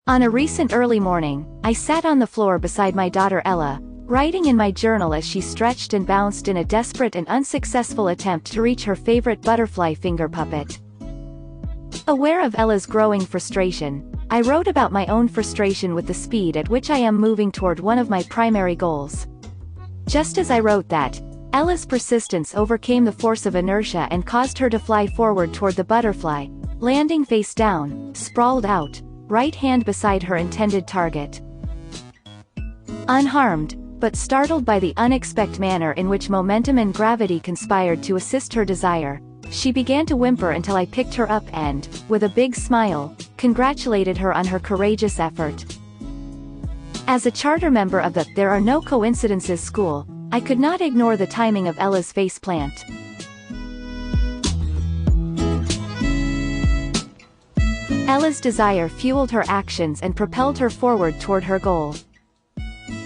On a recent early morning, I sat on the floor beside my daughter Ella, writing in my journal as she stretched and bounced in a desperate and unsuccessful attempt to reach her favorite butterfly finger puppet. Aware of Ella's growing frustration, I wrote about my own frustration with the speed at which I am moving toward one of my primary goals. Just as I wrote that, Ella's persistence overcame the force of inertia and caused her to fly forward toward the butterfly, landing face down, sprawled out, right hand beside her intended target. Unharmed, but startled by the unexpected manner in which momentum and gravity conspired to assist her desire, she began to whimper until I picked her up and, with a big smile, congratulated her on her courageous effort. As a charter member of the There Are No Coincidences school, I could not ignore the timing of Ella's faceplant. Ella's desire fueled her actions and propelled her forward toward her goal.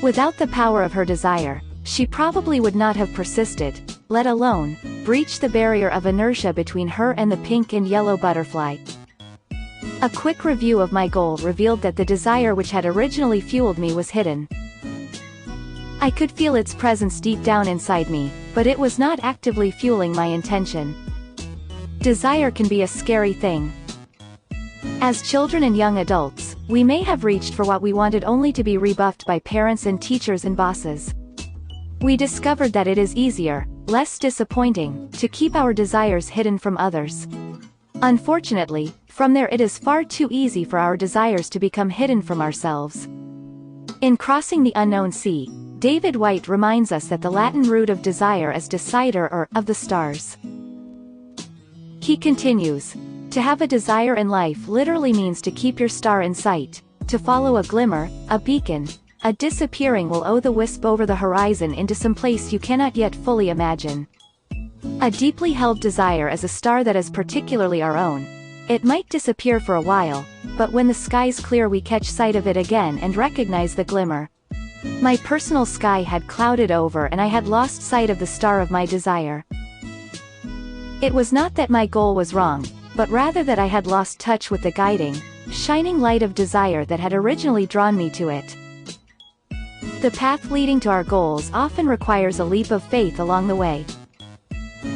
Without the power of her desire, she probably would not have persisted, let alone breached the barrier of inertia between her and the pink and yellow butterfly. A quick review of my goal revealed that the desire which had originally fueled me was hidden. I could feel its presence deep down inside me, but it was not actively fueling my intention. Desire can be a scary thing. As children and young adults, we may have reached for what we wanted only to be rebuffed by parents and teachers and bosses. We discovered that it is easier, less disappointing, to keep our desires hidden from others. Unfortunately, from there it is far too easy for our desires to become hidden from ourselves. In Crossing the Unknown Sea, David White reminds us that the Latin root of desire is decider or of the stars. He continues, to have a desire in life literally means to keep your star in sight, to follow a glimmer, a beacon, a disappearing will-o'-the-wisp over the horizon into some place you cannot yet fully imagine. A deeply held desire is a star that is particularly our own. It might disappear for a while, but when the sky's clear we catch sight of it again and recognize the glimmer. My personal sky had clouded over and I had lost sight of the star of my desire. It was not that my goal was wrong, but rather that I had lost touch with the guiding, shining light of desire that had originally drawn me to it. The path leading to our goals often requires a leap of faith along the way.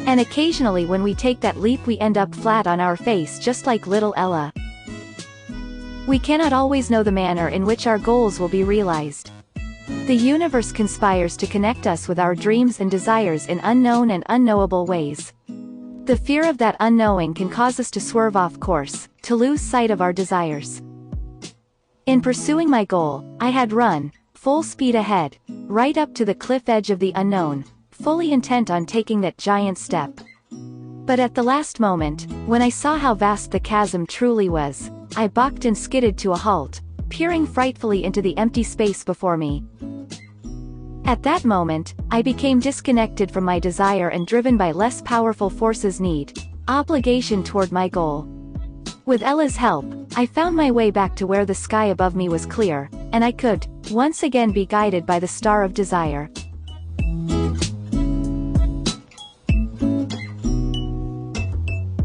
And occasionally when we take that leap we end up flat on our face just like little Ella. We cannot always know the manner in which our goals will be realized. The universe conspires to connect us with our dreams and desires in unknown and unknowable ways. The fear of that unknowing can cause us to swerve off course, to lose sight of our desires. In pursuing my goal, I had run, full speed ahead, right up to the cliff edge of the unknown, fully intent on taking that giant step. But at the last moment, when I saw how vast the chasm truly was, I bucked and skidded to a halt, peering frightfully into the empty space before me. At that moment, I became disconnected from my desire and driven by less powerful forces' need, obligation toward my goal. With Ella's help, I found my way back to where the sky above me was clear, and I could, once again, be guided by the star of desire.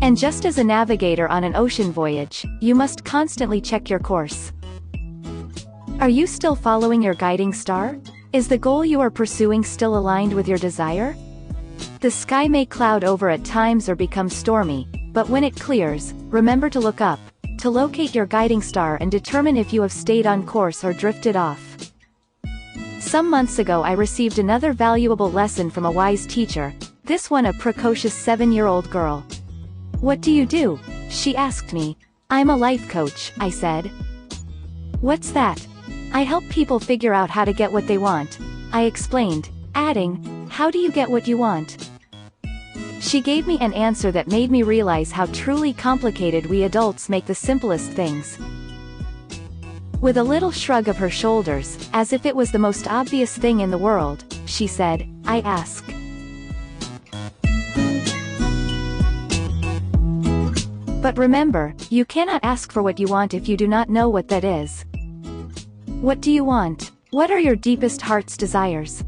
And just as a navigator on an ocean voyage, you must constantly check your course. Are you still following your guiding star? Is the goal you are pursuing still aligned with your desire? The sky may cloud over at times or become stormy, but when it clears, remember to look up, to locate your guiding star and determine if you have stayed on course or drifted off. Some months ago I received another valuable lesson from a wise teacher, this one a precocious 7-year-old girl. "What do you do?" she asked me. "I'm a life coach," I said. "What's that?" "I help people figure out how to get what they want," I explained, adding, "How do you get what you want?" She gave me an answer that made me realize how truly complicated we adults make the simplest things. With a little shrug of her shoulders, as if it was the most obvious thing in the world, she said, "I ask." But remember, you cannot ask for what you want if you do not know what that is. What do you want? What are your deepest heart's desires?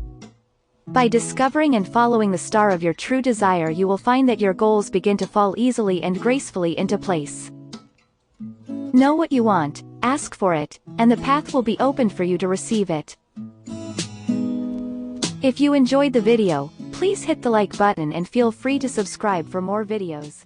By discovering and following the star of your true desire, you will find that your goals begin to fall easily and gracefully into place. Know what you want, Ask for it, and the path will be opened for you to receive it. If you enjoyed the video, please hit the like button and feel free to subscribe for more videos.